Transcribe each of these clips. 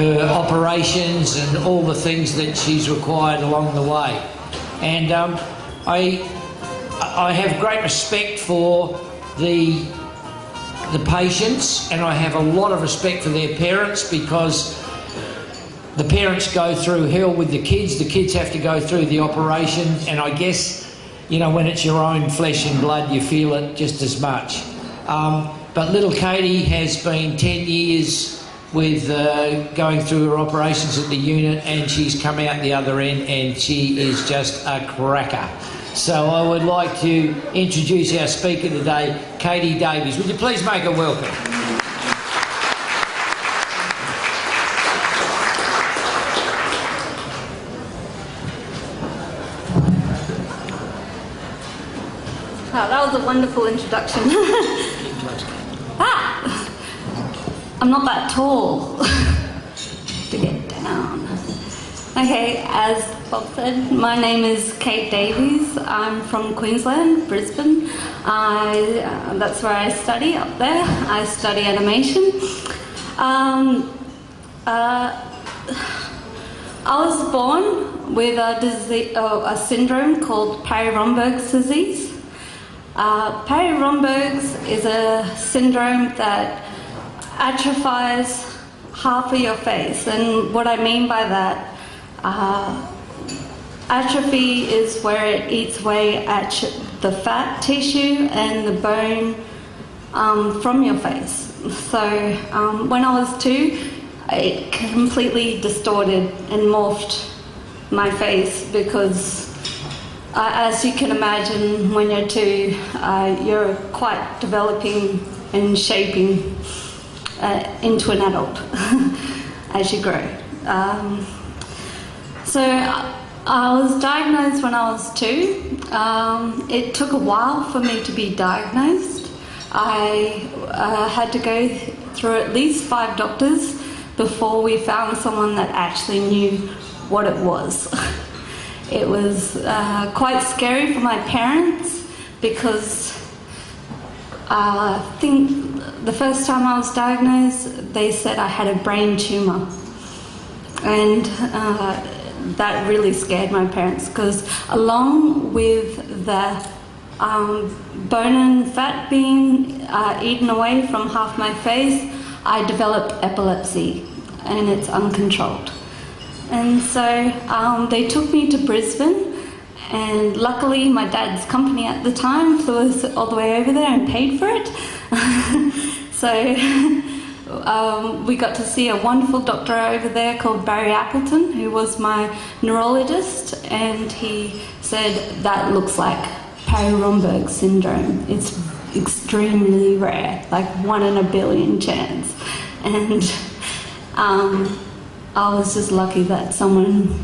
her operations and all the things that she's required along the way. And I have great respect for the patients, and I have a lot of respect for their parents, because the parents go through hell with the kids have to go through the operation, and I guess, you know, when it's your own flesh and blood, you feel it just as much. But little Katie has been 10 years with going through her operations at the unit, and she's come out the other end, and she is just a cracker. So I would like to introduce our speaker today, Kathryn Davies. Would you please make her welcome? Oh, that was a wonderful introduction. I'm not that tall to get down. Okay, as Bob said, my name is Kate Davies. I'm from Queensland, Brisbane. That's where I study, up there. I study animation. I was born with a syndrome called Perry-Romberg's disease. Perry-Romberg's is a syndrome that atrophies half of your face, and what I mean by that, atrophy is where it eats away at the fat tissue and the bone from your face. So when I was 2, it completely distorted and morphed my face, because as you can imagine, when you're 2, you're quite developing and shaping into an adult as you grow. So I was diagnosed when I was 2. It took a while for me to be diagnosed. I had to go through at least 5 doctors before we found someone that actually knew what it was. It was quite scary for my parents, because I think the first time I was diagnosed, they said I had a brain tumour. And that really scared my parents, because along with the bone and fat being eaten away from half my face, I developed epilepsy, and it's uncontrolled. And so they took me to Brisbane, and luckily my dad's company at the time flew us all the way over there and paid for it. So we got to see a wonderful doctor over there called Barry Appleton, who was my neurologist, and he said, that looks like Perry-Romberg syndrome. It's extremely rare, like 1 in a billion chance. And I was just lucky that someone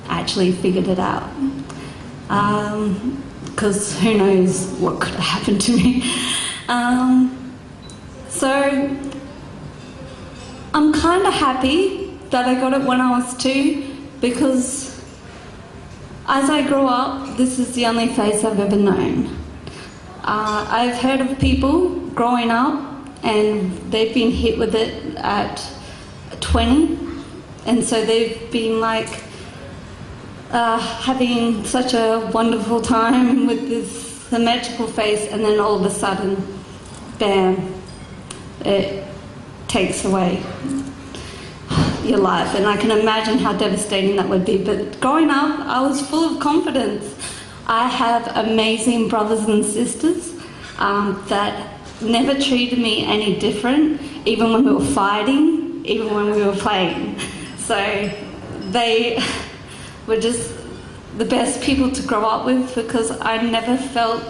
actually figured it out, because who knows what could have happened to me. So I'm kind of happy that I got it when I was 2, because as I grew up, this is the only face I've ever known. I've heard of people growing up and they've been hit with it at 20, and so they've been like having such a wonderful time with this symmetrical face, and then all of a sudden, bam, it takes away your life. And I can imagine how devastating that would be. But growing up, I was full of confidence. I have amazing brothers and sisters that never treated me any different, even when we were fighting, even when we were playing. So they were just the best people to grow up with, because I never felt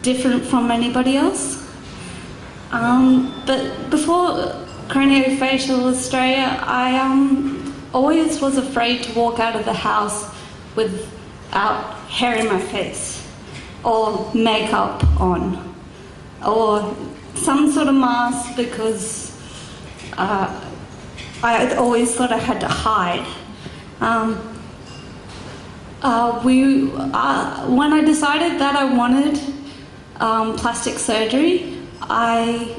different from anybody else. But before Craniofacial Australia, I always was afraid to walk out of the house without hair in my face, or makeup on, or some sort of mask, because I always thought I had to hide. When I decided that I wanted plastic surgery, I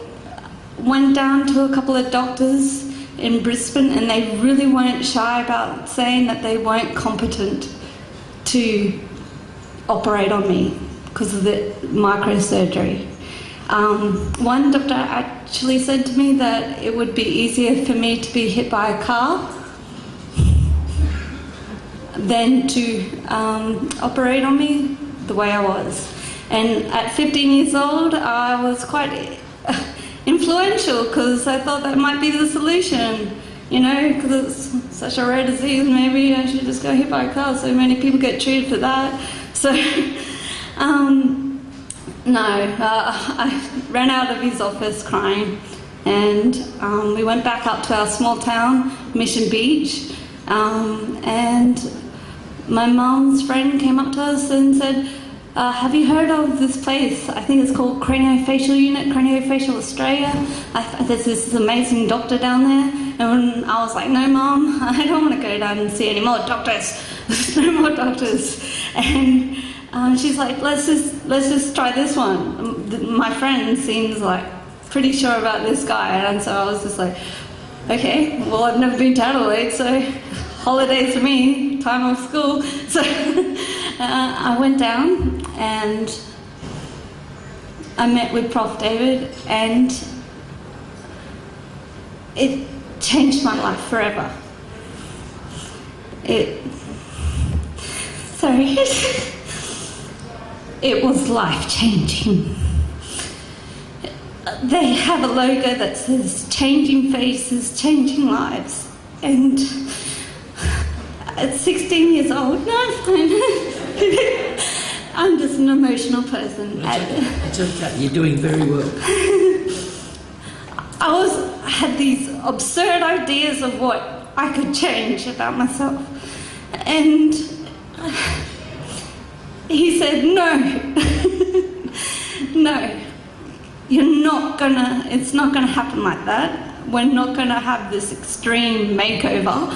went down to a couple of doctors in Brisbane, and they really weren't shy about saying that they weren't competent to operate on me because of the microsurgery. One doctor actually said to me that it would be easier for me to be hit by a car than to operate on me the way I was. And at 15 years old, I was quite influential because I thought that might be the solution, because it's such a rare disease. Maybe I should just go hit by a car. So many people get treated for that. So, I ran out of his office crying, and we went back up to our small town, Mission Beach, and my mum's friend came up to us and said, have you heard of this place? I think it's called Craniofacial Unit, Craniofacial Australia. There's this amazing doctor down there. And I was like, no, Mum, I don't want to go down and see any more doctors. There's no more doctors. And she's like, let's just try this one. My friend seems like pretty sure about this guy. And so I was just like, okay, well, I've never been to Adelaide, so holidays for me, time off school. So I went down and I met with Prof. David, and it changed my life forever. It was life-changing. They have a logo that says changing faces, changing lives, and at 16 years old, no, I'm fine. I'm just an emotional person. It's okay. You're doing very well. I had these absurd ideas of what I could change about myself, and he said, no, no, it's not gonna happen like that. We're not gonna have this extreme makeover.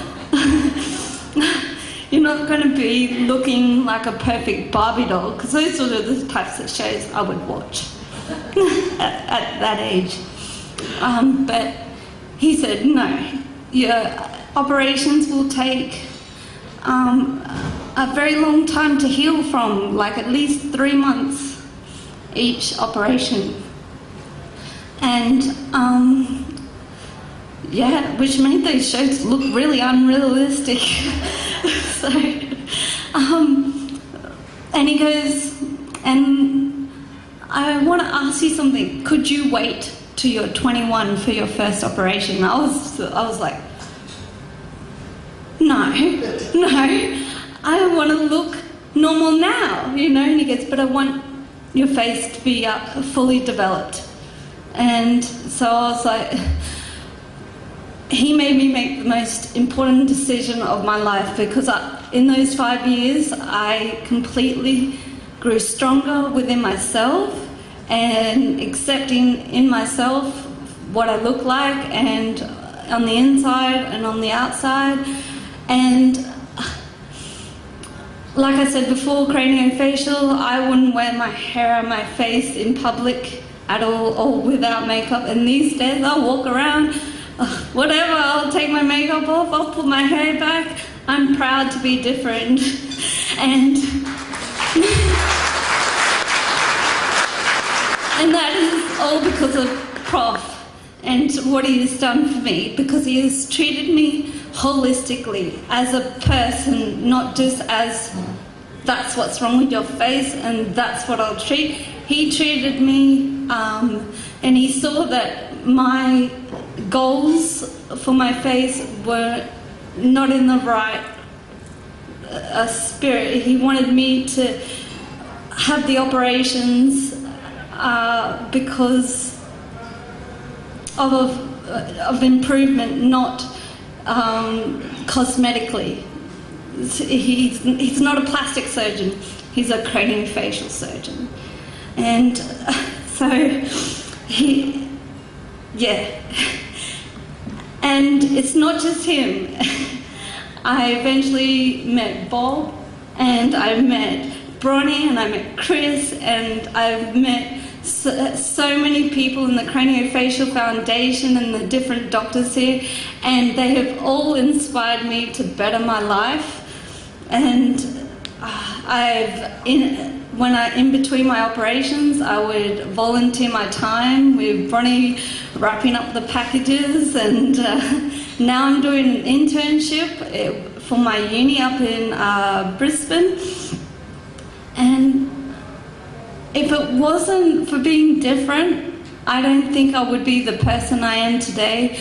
You're not going to be looking like a perfect Barbie doll, because those are the types of shows I would watch at that age. But he said, no, your operations will take a very long time to heal from, like at least 3 months each operation. And which made those shows look really unrealistic. So, and he goes, and I want to ask you something. Could you wait till you're 21 for your first operation? I was like, no, I want to look normal now, And he goes, but I want your face to be fully developed. And so I was like, he made me make the most important decision of my life, because in those 5 years, I completely grew stronger within myself and accepting in myself what I look like, and on the inside and on the outside. And like I said before, craniofacial, I wouldn't wear my hair on my face in public at all, or without makeup. And these days, I'll walk around, whatever, I'll take my makeup off, I'll put my hair back. I'm proud to be different. And that is all because of Prof and what he has done for me, because he has treated me holistically as a person, not just as that's what's wrong with your face and that's what I'll treat. He treated me and he saw that my goals for my face were not in the right spirit. He wanted me to have the operations because of improvement, not cosmetically. He's not a plastic surgeon, he's a craniofacial surgeon. And so and it's not just him. I eventually met Bob, and I met Bronnie, and I met Chris, and I've met so many people in the Craniofacial Foundation and the different doctors here, and they have all inspired me to better my life. And in between my operations, I would volunteer my time with Bronnie wrapping up the packages, and now I'm doing an internship for my uni up in Brisbane. And if it wasn't for being different, I don't think I would be the person I am today,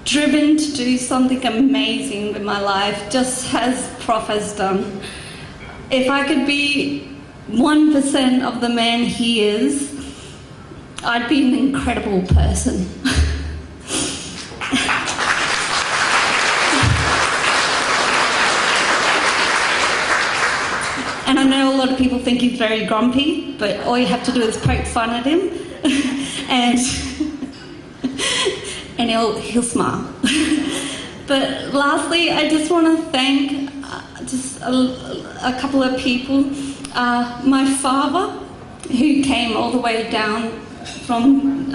driven to do something amazing with my life, just as Prof has done. If I could be 1% of the man he is, I'd be an incredible person. And I know a lot of people think he's very grumpy, but all you have to do is poke fun at him and he'll smile. But lastly, I just want to thank just a couple of people. My father, who came all the way down from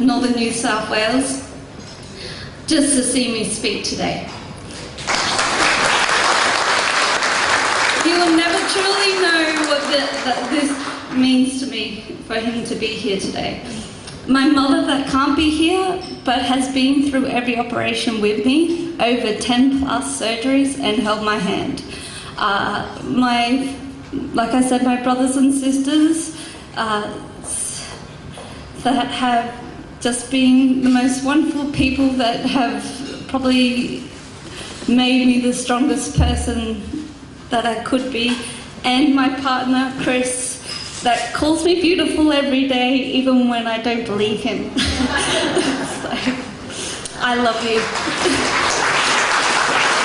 Northern New South Wales, just to see me speak today. You will never truly know what this means to me for him to be here today. My mother that can't be here, but has been through every operation with me, over 10 plus surgeries, and held my hand. Like I said, my brothers and sisters that have just been the most wonderful people that have probably made me the strongest person that I could be, and my partner, Chris, that calls me beautiful every day, even when I don't believe him. So, I love you.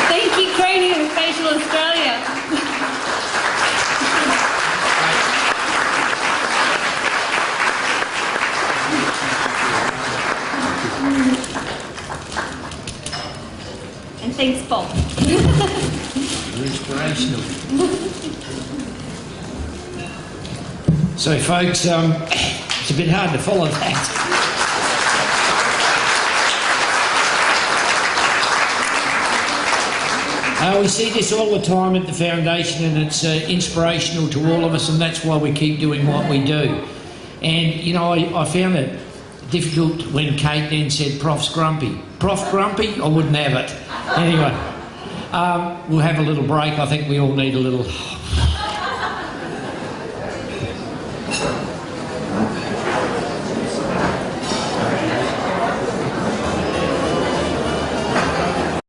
Thank you, Craniofacial Australia. And thanks, Bob. You're inspirational. So, folks, it's a bit hard to follow that. We see this all the time at the foundation, and it's inspirational to all of us, and that's why we keep doing what we do. And, you know, I found it difficult when Kate then said, Prof's grumpy. Prof grumpy? I wouldn't have it. Anyway, we'll have a little break. I think we all need a little